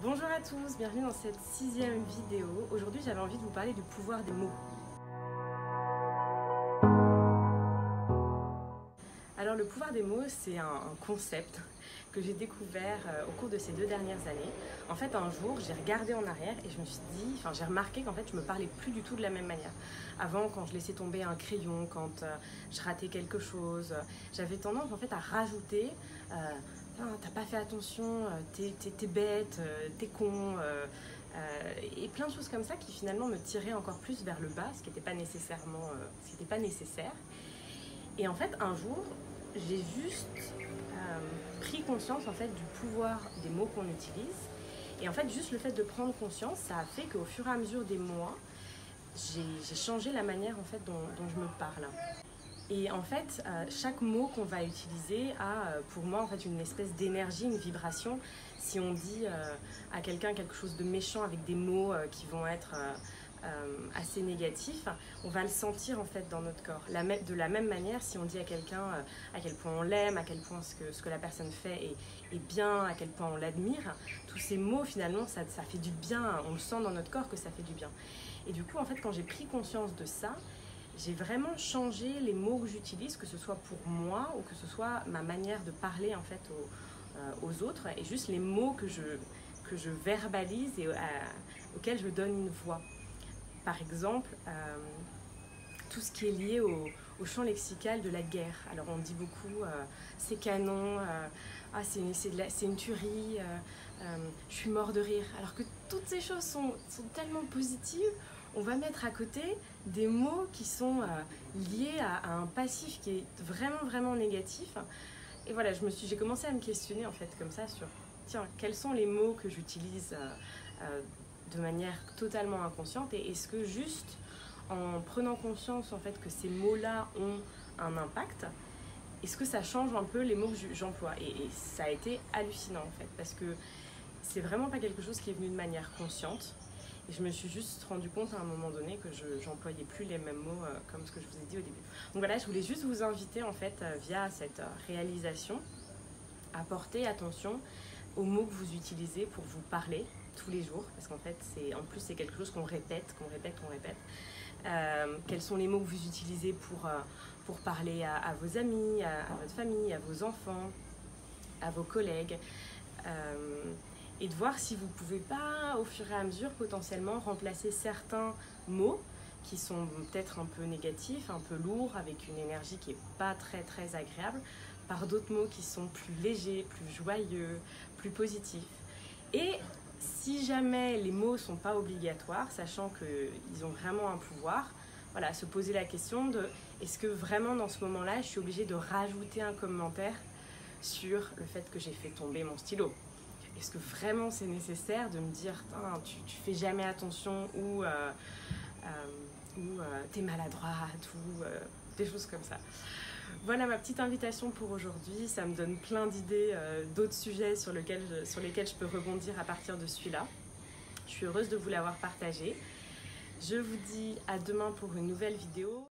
Bonjour à tous, bienvenue dans cette 6e vidéo. Aujourd'hui j'avais envie de vous parler du pouvoir des mots. Alors le pouvoir des mots, c'est un concept que j'ai découvert au cours de ces 2 dernières années. En fait un jour j'ai regardé en arrière et je me suis dit, j'ai remarqué qu'en fait je me parlais plus du tout de la même manière. Avant, quand je laissais tomber un crayon, quand je ratais quelque chose, j'avais tendance en fait à rajouter t'as pas fait attention, t'es bête, t'es con, et plein de choses comme ça qui finalement me tiraient encore plus vers le bas, ce qui n'était pas nécessairement, ce qui n'était pas nécessaire. Et en fait, un jour, j'ai juste pris conscience en fait du pouvoir des mots qu'on utilise. Et en fait, juste le fait de prendre conscience, ça a fait qu'au fur et à mesure des mois, j'ai changé la manière en fait dont je me parle. Et en fait, chaque mot qu'on va utiliser a pour moi en fait une espèce d'énergie, une vibration. Si on dit à quelqu'un quelque chose de méchant avec des mots qui vont être assez négatifs, on va le sentir en fait dans notre corps. De la même manière, si on dit à quelqu'un à quel point on l'aime, à quel point ce que la personne fait est bien, à quel point on l'admire, tous ces mots finalement ça fait du bien, on le sent dans notre corps que ça fait du bien. Et du coup en fait quand j'ai pris conscience de ça, j'ai vraiment changé les mots que j'utilise, que ce soit pour moi ou que ce soit ma manière de parler en fait aux autres, et juste les mots que je verbalise et auxquels je donne une voix. Par exemple, tout ce qui est lié au champ lexical de la guerre. Alors on dit beaucoup c'est canon, c'est une tuerie, je suis mort de rire. Alors que toutes ces choses sont tellement positives, on va mettre à côté des mots qui sont liés à un passif qui est vraiment négatif. Et voilà, j'ai commencé à me questionner en fait comme ça sur tiens, quels sont les mots que j'utilise de manière totalement inconsciente, et est-ce que juste en prenant conscience en fait que ces mots-là ont un impact, est-ce que ça change un peu les mots que j'emploie, et ça a été hallucinant en fait, parce que c'est vraiment pas quelque chose qui est venu de manière consciente. Et je me suis juste rendu compte à un moment donné que je n'employais plus les mêmes mots comme ce que je vous ai dit au début. Donc voilà, je voulais juste vous inviter en fait via cette réalisation à porter attention aux mots que vous utilisez pour vous parler tous les jours, parce qu'en fait c'est quelque chose qu'on répète. Quels sont les mots que vous utilisez pour parler à vos amis, à votre famille, à vos enfants, à vos collègues, et de voir si vous ne pouvez pas au fur et à mesure potentiellement remplacer certains mots qui sont peut-être un peu négatifs, un peu lourds, avec une énergie qui n'est pas très agréable, par d'autres mots qui sont plus légers, plus joyeux, plus positifs. Et si jamais les mots ne sont pas obligatoires, sachant qu'ils ont vraiment un pouvoir, voilà, se poser la question de est-ce que vraiment dans ce moment-là, je suis obligée de rajouter un commentaire sur le fait que j'ai fait tomber mon stylo? Est-ce que vraiment c'est nécessaire de me dire tu fais jamais attention, ou t'es maladroite, ou des choses comme ça. Voilà ma petite invitation pour aujourd'hui. Ça me donne plein d'idées d'autres sujets sur lesquels je peux rebondir à partir de celui-là. Je suis heureuse de vous l'avoir partagé. Je vous dis à demain pour une nouvelle vidéo.